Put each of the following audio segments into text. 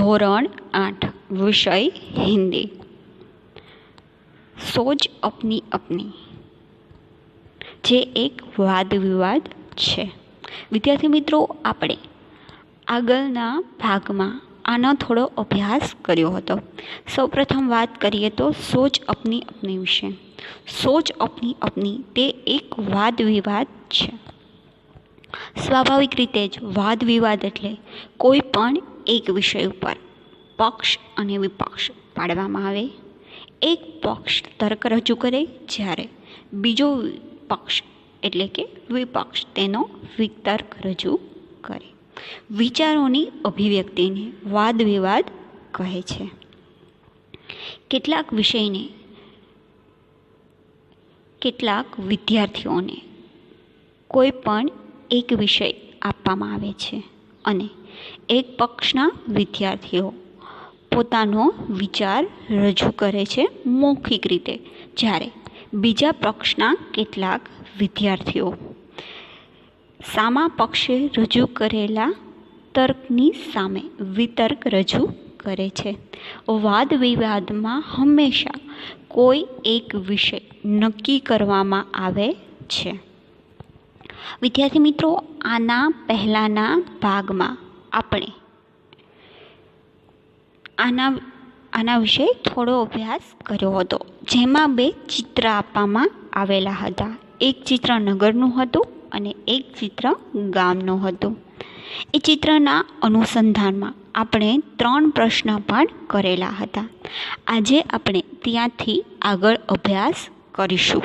ધોરણ 8 વિષય હિન્દી। સોચ અપની અપની જે એક વાદ વિવાદ છે। વિદ્યાર્થી મિત્રો, આપણે આગળના ભાગમાં આનો થોડો અભ્યાસ કર્યો હતો। સૌપ્રથમ વાત કરીએ તો સોચ અપની અપની વિશે। સોચ અપની અપની તે એક વાદ વિવાદ છે। સ્વાભાવિક રીતે જ વાદ વિવાદ એટલે કોઈ પણ એક વિષય ઉપર પક્ષ અને વિપક્ષ પાડવામાં આવે। એક પક્ષ તર્ક રજૂ કરે જ્યારે બીજો પક્ષ એટલે કે વિપક્ષ તેનો વિતર્ક રજૂ કરે। વિચારોની અભિવ્યક્તિને વાદ વિવાદ કહે છે। કેટલાક વિષયને કેટલાક વિદ્યાર્થીઓને કોઈ પણ એક વિષય આપવામાં આવે છે અને એક પક્ષના વિદ્યાર્થીઓ પોતાનો વિચાર રજૂ કરે છે મૌખિક રીતે, જ્યારે બીજા પક્ષના કેટલાક વિદ્યાર્થીઓ સામા પક્ષે રજૂ કરેલા તર્કની સામે વિતર્ક રજૂ કરે છે। વાદ વિવાદમાં હંમેશા કોઈ એક વિષય નક્કી કરવામાં આવે છે। વિદ્યાર્થી મિત્રો, આના પહેલાંના ભાગમાં આપણે આના વિશે થોડો અભ્યાસ કર્યો હતો, જેમાં બે ચિત્ર આપવામાં આવેલા હતા। એક ચિત્ર નગરનું હતું અને એક ચિત્ર ગામનું હતું। એ ચિત્રના અનુસંધાનમાં આપણે 3 પ્રશ્ન પણ કરેલા હતા। આજે આપણે ત્યાંથી આગળ અભ્યાસ કરીશું।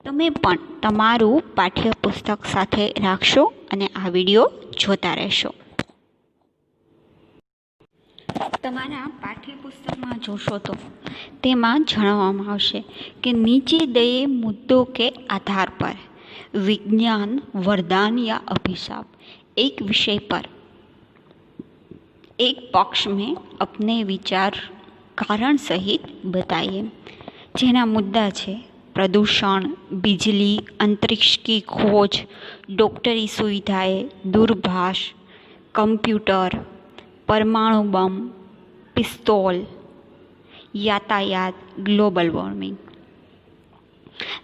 તમે પણ તમારું પાઠ્યપુસ્તક સાથે રાખશો અને આ વિડીયો જોતા રહેશો। તમારા પાઠ્યપુસ્તકમાં જોશો તો તેમાં જણાવવામાં આવશે કે નીચે દયે મુદ્દો के आधार पर विज्ञान वरदान या अभिशाप एक विषय पर एक पक्ष में अपने विचार कारण सहित बताइए। જેના મુદ્દા છે प्रदूषण, बिजली, अंतरिक्ष की खोज, डॉक्टरी सुविधाएं, दूरभाष, कंप्यूटर, परमाणु बम, पिस्तौल, यातायात, ग्लोबल वॉर्मिंग।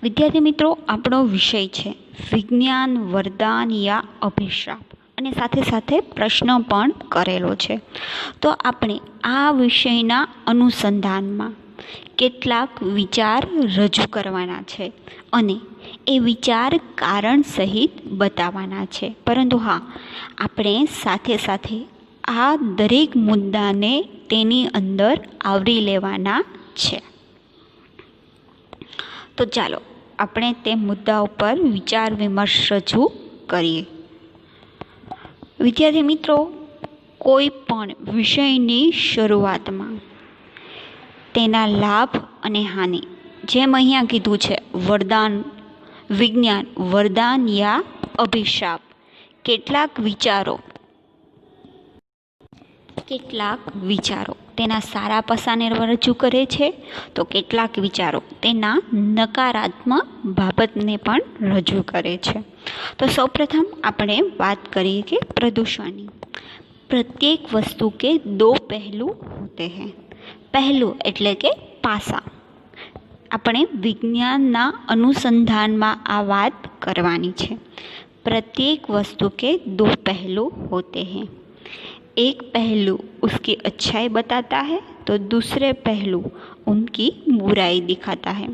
વિદ્યાર્થી મિત્રો, આપણો વિષય છે વિજ્ઞાન વરદાન યા અભિશાપ અને સાથે સાથે પ્રશ્ન પણ કરેલો છે। તો આપણે આ વિષયના અનુસંધાનમાં કેટલાક વિચાર રજૂ કરવાના છે અને એ વિચાર કારણ સહિત બતાવવાના છે। પરંતુ હા, આપણે સાથે સાથે આ દરેક મુદ્દાને તેની અંદર આવરી લેવાના છે। તો ચાલો આપણે તે મુદ્દા ઉપર વિચાર વિમર્શ રજૂ કરીએ। વિદ્યાર્થી મિત્રો, કોઈ પણ વિષયની શરૂઆતમાં તેના લાભ અને હાનિ, જેમ અહીંયા કીધું છે વરદાન, વિજ્ઞાન વરદાન યા અભિશાપ, કેટલાક વિચારો તેના સારા પાસાને રજૂ કરે છે તો કેટલાક વિચારો તેના નકારાત્મક બાબતને પણ રજૂ કરે છે। તો સૌપ્રથમ આપણે વાત કરીએ કે પ્રદૂષણની। प्रत्येक वस्तु के 2 पहलू होते हैं। પહેલું એટલે કે પાસા। આપણે વિજ્ઞાનના અનુસંધાનમાં આ વાત કરવાની છે। प्रत्येक वस्तु के 2 पहलू होते हैं। एक पहलू उसकी अच्छाई बताता है तो दूसरे पहलू उनकी बुराई दिखाता है।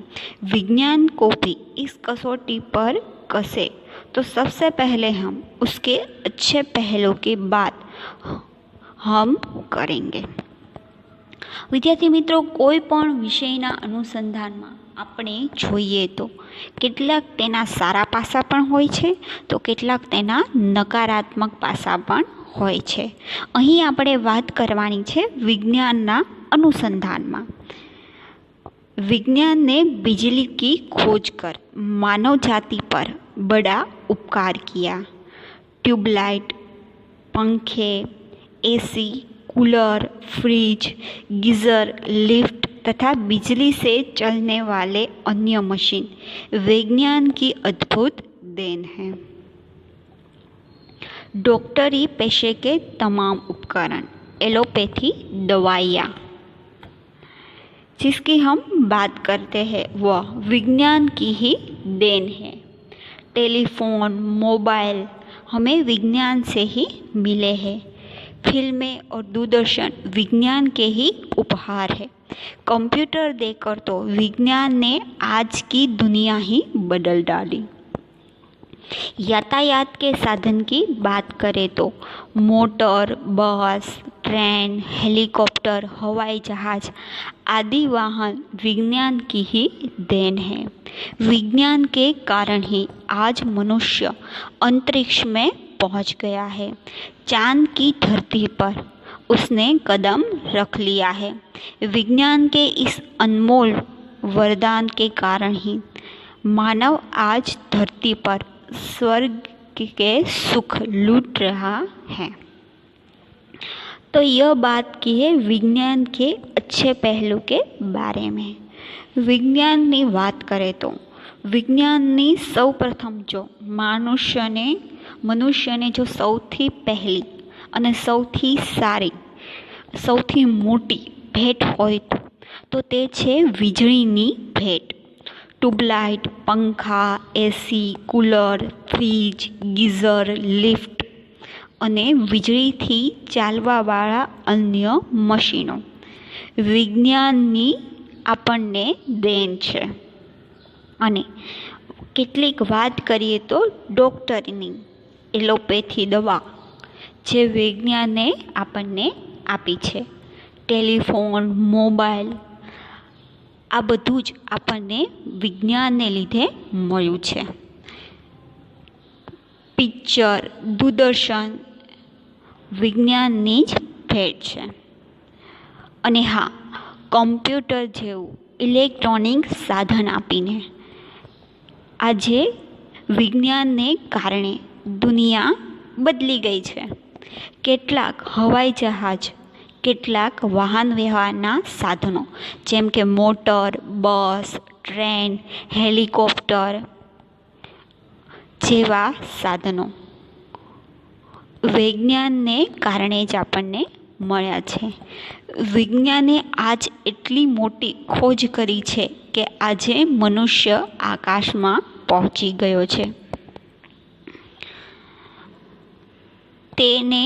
विज्ञान को भी इस कसौटी पर कसे तो सबसे पहले हम उसके अच्छे पहलू की बात हम करेंगे। વિદ્યાર્થી મિત્રો, કોઈ પણ વિષયના અનુસંધાનમાં આપણે જોઈએ તો કેટલાક તેના સારા પાસા પણ હોય છે તો કેટલાક તેના નકારાત્મક પાસા પણ હોય છે। અહીં આપણે વાત કરવાની છે વિજ્ઞાનના અનુસંધાનમાં। विज्ञान ने बिजली की खोज कर मानव जाति पर बड़ा उपकार किया। ट्यूबलाइट, पंखे, AC, cooler, fridge, geyser, lift तथा बिजली से चलने वाले अन्य मशीन विज्ञान की अद्भुत देन है। डॉक्टरी पेशे के तमाम उपकरण एलोपैथी दवाइयाँ जिसकी हम बात करते हैं वह विज्ञान की ही देन है। टेलीफोन, मोबाइल हमें विज्ञान से ही मिले हैं। फिल्में और दूरदर्शन विज्ञान के ही उपहार है। कंप्यूटर देकर तो विज्ञान ने आज की दुनिया ही बदल डाली। यातायात के साधन की बात करें तो मोटर, बस, ट्रेन, हेलीकॉप्टर, हवाई जहाज आदि वाहन विज्ञान की ही देन है। विज्ञान के कारण ही आज मनुष्य अंतरिक्ष में पहुंच गया है। चांद की धरती पर उसने कदम रख लिया है। विज्ञान के इस अनमोल वरदान के कारण ही मानव आज धरती पर स्वर्ग के सुख लूट रहा है। तो यह बात की है विज्ञान के अच्छे पहलू के बारे में। विज्ञानની વાત કરે તો વિજ્ઞાનની સૌપ્રથમ જો મનુષ્યને જો સૌથી પહેલી અને સૌથી સારી, સૌથી મોટી ભેટ હોય તો તે છે વીજળીની ભેટ। ટ્યુબલાઇટ, પંખા, એસી, કુલર, ફ્રીજ, ગીઝર, લિફ્ટ અને વીજળીથી ચાલવાવાળા અન્ય મશીનો વિજ્ઞાનની આપણને દેન છે। અને કેટલીક વાત કરીએ તો ડૉક્ટરની એલોપેથી દવા જે વિજ્ઞાને આપણને આપી છે। ટેલિફોન, મોબાઈલ આ બધું જ આપણને વિજ્ઞાનને લીધે મળ્યું છે। પિક્ચર, દૂરદર્શન વિજ્ઞાનની જ ભેટ છે। અને હા, કમ્પ્યુટર જેવું ઇલેક્ટ્રોનિક સાધન આપીને આજે વિજ્ઞાનને કારણે દુનિયા બદલી ગઈ છે। કેટલાક હવાઈ જહાજ, કેટલાક વાહન વ્યવહારના સાધનો જેમ કે મોટર, બસ, ટ્રેન, હેલિકોપ્ટર જેવા સાધનો વિજ્ઞાનને કારણે જ આપણને મળ્યા છે। વિજ્ઞાને આજ એટલી મોટી ખોજ કરી છે કે આજે મનુષ્ય આકાશમાં પહોંચી ગયો છે। તેને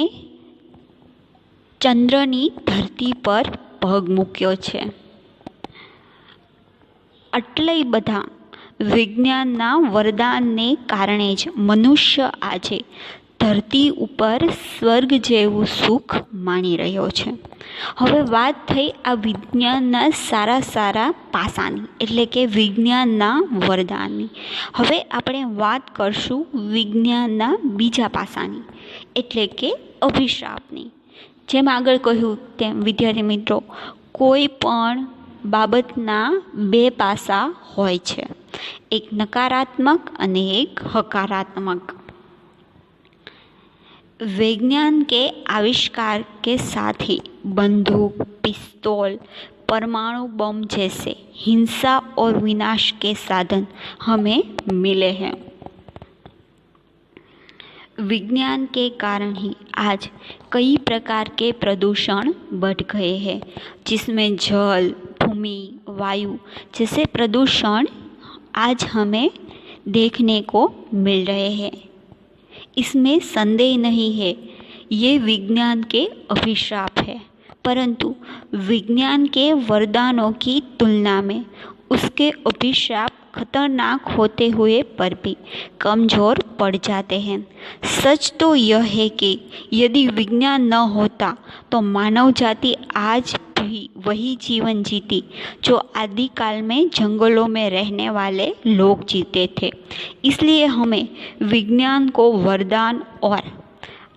ચંદ્રની ધરતી પર પગ મૂક્યો છે। આટલા બધા વિજ્ઞાનના વરદાનને કારણે જ મનુષ્ય આજે ધરતી ઉપર સ્વર્ગ જેવું સુખ માણી રહ્યો છે। હવે વાત થઈ આ વિજ્ઞાનના સારા પાસાની, એટલે કે વિજ્ઞાનના વરદાનની। હવે આપણે વાત કરશું વિજ્ઞાનના બીજા પાસાની, એટલે કે અભિશાપની। જેમ આગળ કહ્યું તેમ વિદ્યાર્થી મિત્રો, કોઈ પણ બાબતના બે પાસા હોય છે, એક નકારાત્મક અને એક હકારાત્મક। विज्ञान के आविष्कार के साथ ही बंदूक, पिस्तौल, परमाणु बम जैसे हिंसा और विनाश के साधन हमें मिले हैं। विज्ञान के कारण ही आज कई प्रकार के प्रदूषण बढ़ गए हैं, जिसमें जल, भूमि, वायु जैसे प्रदूषण आज हमें देखने को मिल रहे हैं। इसमें संदेह नहीं है, ये विज्ञान के अभिशाप है, परंतु विज्ञान के वरदानों की तुलना में उसके अभिशाप खतरनाक होते हुए पर भी कमज़ोर पड़ जाते हैं। सच तो यह है कि यदि विज्ञान न होता तो मानव जाति आज भी वही जीवन जीती जो आदिकाल में जंगलों में रहने वाले लोग जीते थे। इसलिए हमें विज्ञान को वरदान और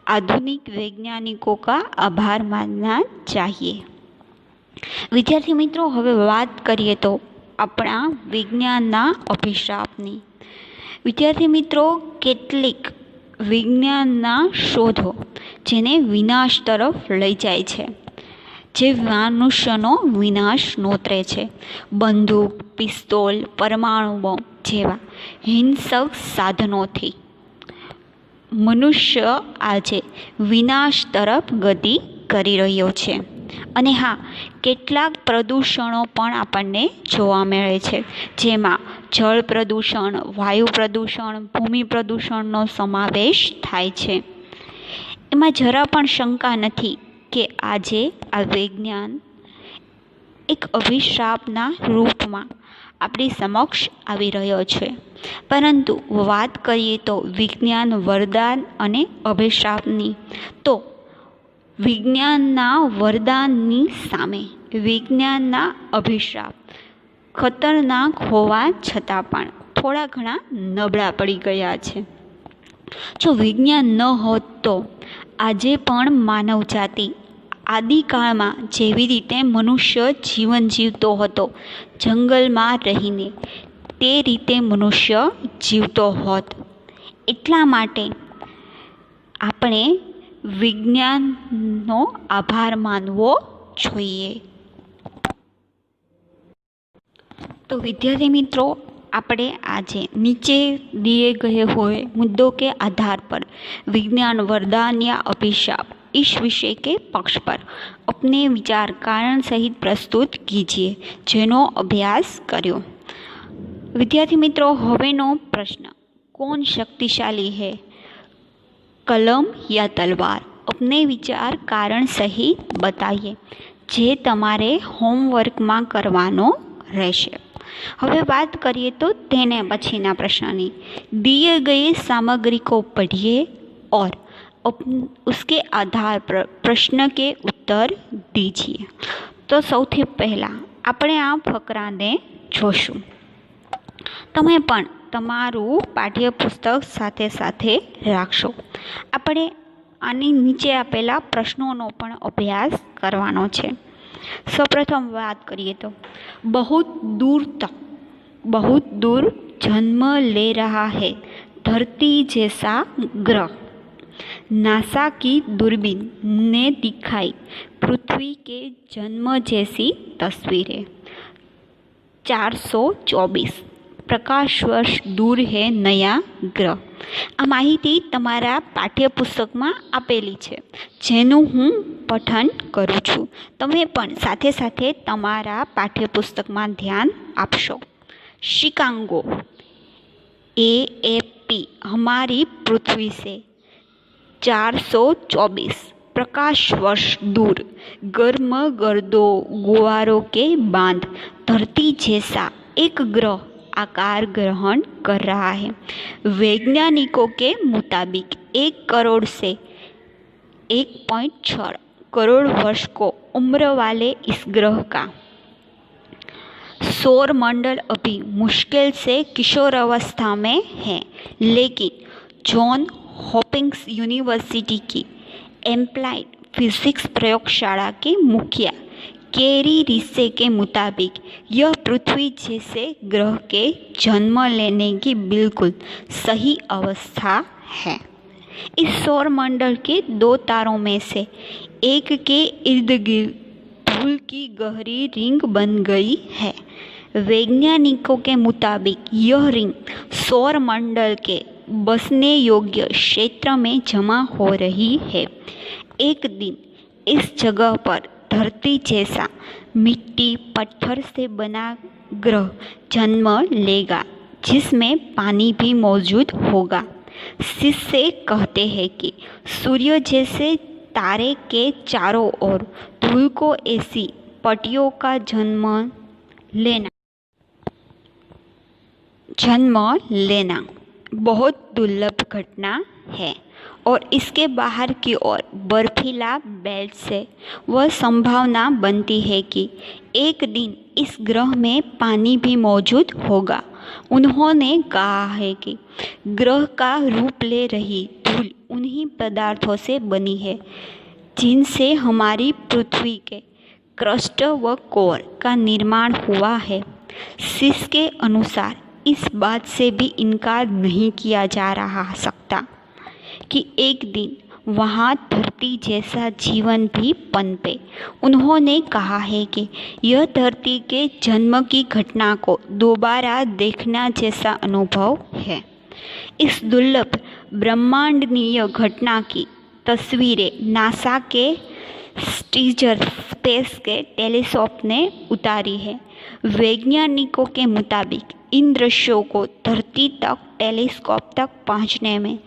आधुनिक वैज्ञानिकों का आभार मानना चाहिए। विद्यार्थी मित्रों, हवे बात करिए तो अपना विज्ञानना अभिशापनी। विद्यार्थी मित्रों, કેટલીક વિજ્ઞાનના શોધો જેને વિનાશ તરફ લઈ જાય છે, જે મનુષ્યનો વિનાશ નોતરે છે। બંદૂક, પિસ્તોલ, પરમાણુ બોમ્બ જેવા હિંસક સાધનોથી મનુષ્ય આજે વિનાશ તરફ ગતિ કરી રહ્યો છે. અને હા, કેટલાક પ્રદૂષણો પણ આપણને જોવા મળે છે, જેમાં જળ પ્રદૂષણ, વાયુ પ્રદૂષણ, ભૂમિ પ્રદૂષણનો સમાવેશ થાય છે. એમાં જરા પણ શંકા નથી કે આજે આ વિજ્ઞાન એક અભિશાપના રૂપમાં આપણી સમક્ષ આવી રહ્યો છે. પરંતુ વાત કરીએ તો વિજ્ઞાન વરદાન અને અભિશાપની, તો વિજ્ઞાનના વરદાનની સામે વિજ્ઞાનના અભિશાપ ખતરનાક હોવા છતાં પણ થોડા ઘણા નબળા પડી ગયા છે. જો વિજ્ઞાન ન હોત તો આજે પણ માનવજાતિ આદિકાળમાં જેવી રીતે મનુષ્ય જીવન જીવતો હતો, જંગલમાં રહીને, તે રીતે મનુષ્ય જીવતો હોત. એટલા માટે આપણે વિજ્ઞાનનો આભાર માનવો જોઈએ. તો વિદ્યાર્થી મિત્રો, આપણે આજે નીચે दिए गए हुए मुद्दों के आधार पर विज्ञान वरदान या अभिशाप इस विषय के पक्ष पर अपने विचार कारण सहित प्रस्तुत कीजिए, જેનો અભ્યાસ કર્યો. વિદ્યાર્થી મિત્રો, હવેનો પ્રશ્ન, कौन शक्तिशाली है, कलम या तलवार? अपने विचार कारण सहित बताइए, જે તમારે હોમવર્કમાં કરવાનો રહેશે. હવે વાત કરીએ તો તેને પછીના પ્રશ્નની. दिए गए सामग्री को पढ़िए और उसके आधार पर प्रश्न के उत्तर दीजिए. તો સૌથી પહેલાં આપણે આ ફકરાને જોશું. તમે પણ તમારું પાઠ્યપુસ્તક સાથે સાથે રાખશો. આપણે આની નીચે આપેલા પ્રશ્નોનો પણ અભ્યાસ કરવાનો છે. સૌપ્રથમ વાત કરીએ તો बहुत दूर जन्म ले रहा है धरती जैसा ग्रह. नासा की दूरबीन ने दिखाई पृथ्वी के जन्म जैसी तस्वीरें. 424 प्रकाश वर्ष दूर है नया ग्रह. આ માહિતી તમારા પાઠ્યપુસ્તકમાં આપેલી છે, જેનું હું પઠન કરું છું. તમે પણ સાથે સાથે તમારા પાઠ્યપુસ્તકમાં ધ્યાન આપશો. शिकागो AFP हमारी पृथ्वी से 424 प्रकाश वर्ष दूर गर्म गर्दों गुवारों के बांध धरती जैसा एक ग्रह आकार ग्रहण कर रहा है. वैज्ञानिकों के मुताबिक 1 करोड़ से 1.6 करोड़ वर्ष को उम्र वाले इस ग्रह का सौर मंडल अभी मुश्किल से किशोरावस्था में है, लेकिन जॉन हॉपिंग्स यूनिवर्सिटी की एप्लाइड फिजिक्स प्रयोगशाला के मुखिया केरी रिसे के मुताबिक यह पृथ्वी जैसे ग्रह के जन्म लेने की बिल्कुल सही अवस्था है. इस सौर मंडल के 2 तारों में से एक के इर्द गिर्द धूल की गहरी रिंग बन गई है. वैज्ञानिकों के मुताबिक यह रिंग सौर मंडल के बसने योग्य क्षेत्र में जमा हो रही है. एक दिन इस जगह पर धरती जैसा मिट्टी पत्थर से बना ग्रह जन्म लेगा, जिसमें पानी भी मौजूद होगा. शिष्य कहते हैं कि सूर्य जैसे तारे के चारों ओर धूल को ऐसी पट्टियों का जन्म लेना बहुत दुर्लभ घटना है और इसके बाहर की ओर बर्फीला बेल्ट से वह संभावना बनती है कि एक दिन इस ग्रह में पानी भी मौजूद होगा. उन्होंने कहा है कि ग्रह का रूप ले रही धूल उन्हीं पदार्थों से बनी है जिनसे हमारी पृथ्वी के क्रस्ट व कोर का निर्माण हुआ है. शिष के अनुसार इस बात से भी इनकार नहीं किया जा सकता कि एक दिन वहाँ धरती जैसा जीवन भी पनपे. उन्होंने कहा है कि यह धरती के जन्म की घटना को दोबारा देखना जैसा अनुभव है. इस दुर्लभ ब्रह्मांडीय घटना की तस्वीरें नासा के स्टीजर स्पेस के टेलीस्कोप ने उतारी है। वैज्ञानिकों के मुताबिक इन दृश्यों को धरती तक टेलीस्कोप तक पहुंचने में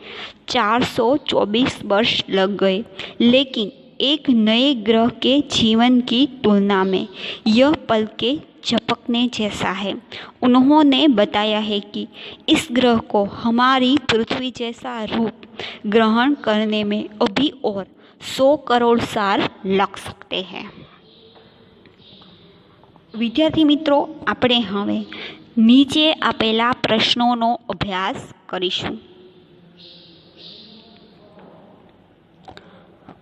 424 वर्ष लग गए, लेकिन एक नए ग्रह के जीवन की तुलना में यह पल के झपकने जैसा है। उन्होंने बताया है कि इस ग्रह को हमारी पृथ्वी जैसा रूप ग्रहण करने में अभी और 100 करोड़ साल लग सकते हैं। विद्यार्थी मित्रों, આપણે હવે નીચे આપેલા પ્રશ્નોનો અભ્યાસ કરીશું।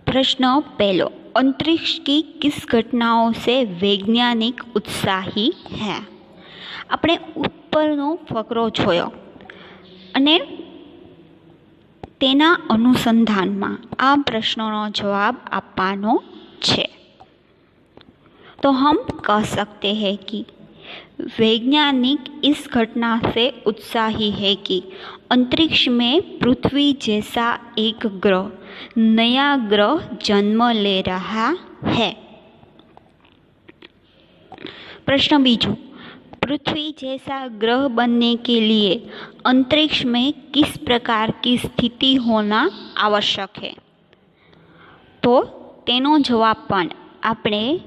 प्रश्न पहलो, अंतरिक्ष की किस घटनाओं से वैज्ञानिक उत्साही है? આપણે ઉપરનો ફકરો જોયો અને તેના અનુસંધાનમાં આ પ્રશ્નોનો જવાબ આપવાનો છે। तो हम कह सकते हैं कि वैज्ञानिक इस घटना से उत्साही है कि अंतरिक्ष में पृथ्वी जैसा एक ग्रह, नया ग्रह जन्म ले रहा है। प्रश्न बीजू, पृथ्वी जैसा ग्रह बनने के लिए अंतरिक्ष में किस प्रकार की स्थिति होना आवश्यक है? तो तेनो जवाब पण आपणे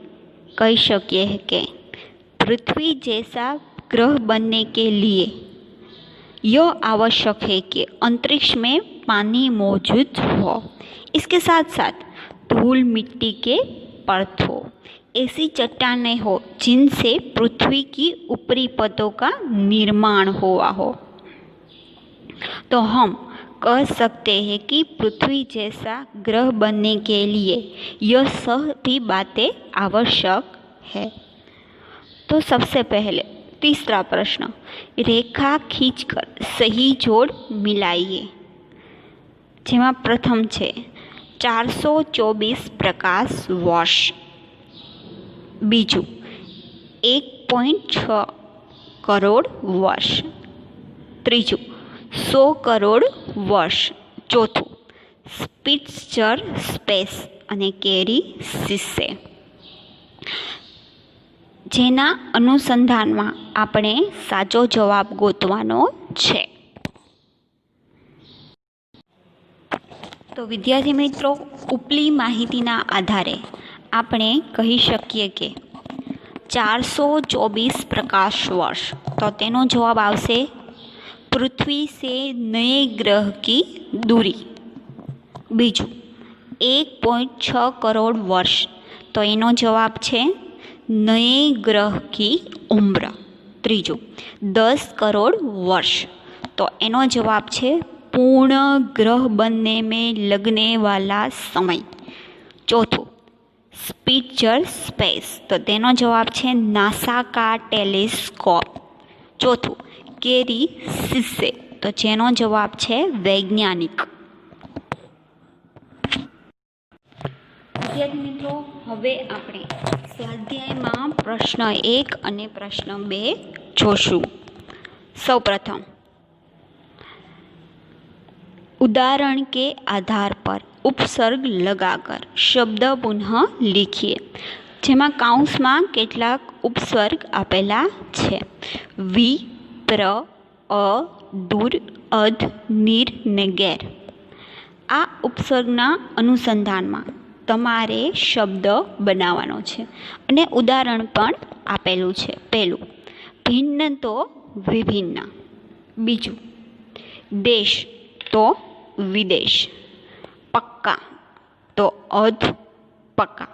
कही शकीए कि पृथ्वी जैसा ग्रह बनने के लिए यह आवश्यक है कि अंतरिक्ष में पानी मौजूद हो, इसके साथ साथ धूल मिट्टी के परत हो, ऐसी चट्टानें हो जिनसे पृथ्वी की ऊपरी परतों का निर्माण हुआ हो। तो हम कह सकते हैं कि पृथ्वी जैसा ग्रह बनने के लिए यह सभी बातें आवश्यक है। तो सबसे पहले तीसरा प्रश्न, रेखा खींचकर सही जोड़ मिलाइए। जेमा प्रथम छे 424 प्रकाश वर्ष, बीजू 1.6 करोड़ वर्ष, त्रीजू 100 करोड़ वर्ष, चौथु स्पिट्जर स्पेस અને કેરી સિસે। જેના અનુસંધાનમાં આપણે સાચો જવાબ ગોતવાનો છે। તો વિદ્યાર્થી મિત્રો, ઉપલી માહિતીના આધારે આપણે કહી શકીએ કે 424 પ્રકાશ વર્ષ, તો તેનો જવાબ આવશે पृथ्वी से नए ग्रह की दूरी। बीजू 1.6 करोड़ वर्ष, तो एनो जवाब छे नए ग्रह की उम्र। त्रीजू 10 करोड़ वर्ष, तो एनो जवाब छे पूर्ण ग्रह बनने में लगने वाला समय। चौथु स्पिट्जर स्पेस, तो तेनो जवाब छे नासा का टेलीस्कोप। चौथु केरी सिसे, तो जेनो जवाब छे वैज्ञानिक। विद्यार्थी मित्रों, हवे आपणे स्वाध्यायमां प्रश्न 1 અને प्रश्न 2 जोशुं। सौप्रथम, उदाहरण के आधार पर उपसर्ग लगाकर शब्द पुनः लिखिए। जेमां काउंसमां केटलाक उपसर्ग आपेला छे। वी, प्र, अ, दूर, अध, નીર ને ગેર। આ ઉપસર્ગના અનુસંધાનમાં તમારે શબ્દ બનાવવાનો છે અને ઉદાહરણ પણ આપેલું છે। પહેલું, ભિન્ન તો વિભિન્ન। બીજું, દેશ તો વિદેશ। પક્કા તો અધ પક્કા।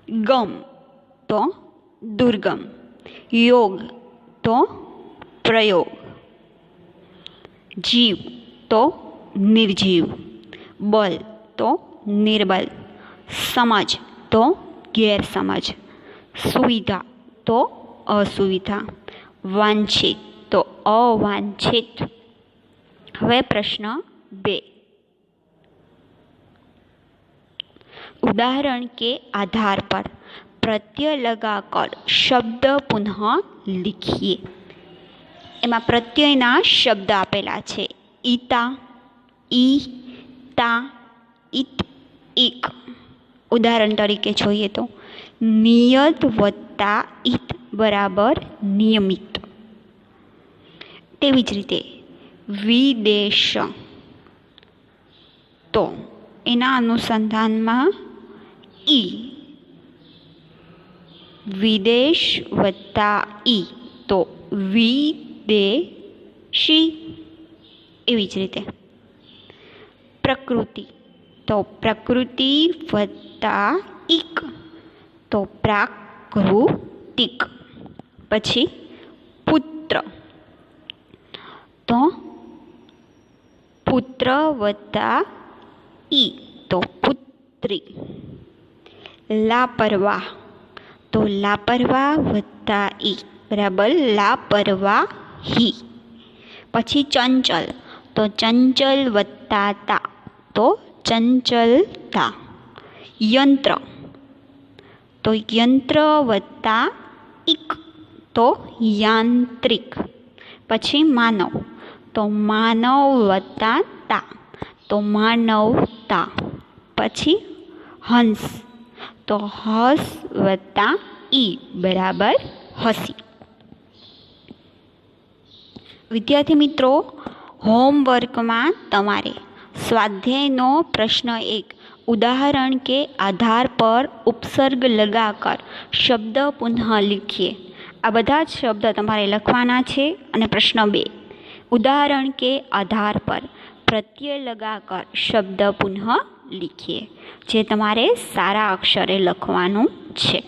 ગમ તો દુર્ગમ। યોગ તો प्रयोग। जीव तो निर्जीव। बल तो निर्बल। समझ तो गैरसमझ। सुविधा तो असुविधा। वांछित तो अवांछित। हवे प्रश्न 2, उदाहरण के आधार पर प्रत्यय लगाकर शब्द पुनः लिखिए। एमां प्रत्ययना शब्द आपेला छे। ईता, ई, ता, ईत, ईक। ઉદાહરણ તરીકે જોઈએ તો નિયત વત્તા ઈત બરાબર નિયમિત. તેવી જ રીતે વિદેશ, તો એના અનુસંધાનમાં ઈ, વિદેશ વત્તા ઈ તો વિદેશી. એવી જ રીતે પ્રકૃતિ, તો પ્રકૃતિ વત્તા ઇક તો પ્રાકૃતિક. પછી પુત્ર, તો પુત્ર વત્તા ઈ તો પુત્રી. લાપરવાહ, તો લાપરવાહ વત્તા ઈ બરાબર લાપરવાહી. પછી ચંચલ, તો ચંચલ વત્તા તા તો ચંચલતા. યંત્ર, તો યંત્ર વત્તા ઇક તો યાંત્રિક. પછી માનવ, તો માનવ વત્તા તા તો માનવતા. પછી હંસ, તો હસ વત્તા ઈ બરાબર હસી. વિદ્યાર્થી મિત્રો, હોમવર્કમાં તમારે સ્વાધ્યાયનો પ્રશ્ન 1 उदाहरण के आधार पर उपसर्ग लगाकर शब्द पुनः लिखिए. आ बधा ज शब्द तमारे लखवाना छे. अने प्रश्न 2 उदाहरण के आधार पर प्रत्यय लगाकर शब्द पुनः लिखिए, जे तमारे सारा अक्षरे लखवानुं छे.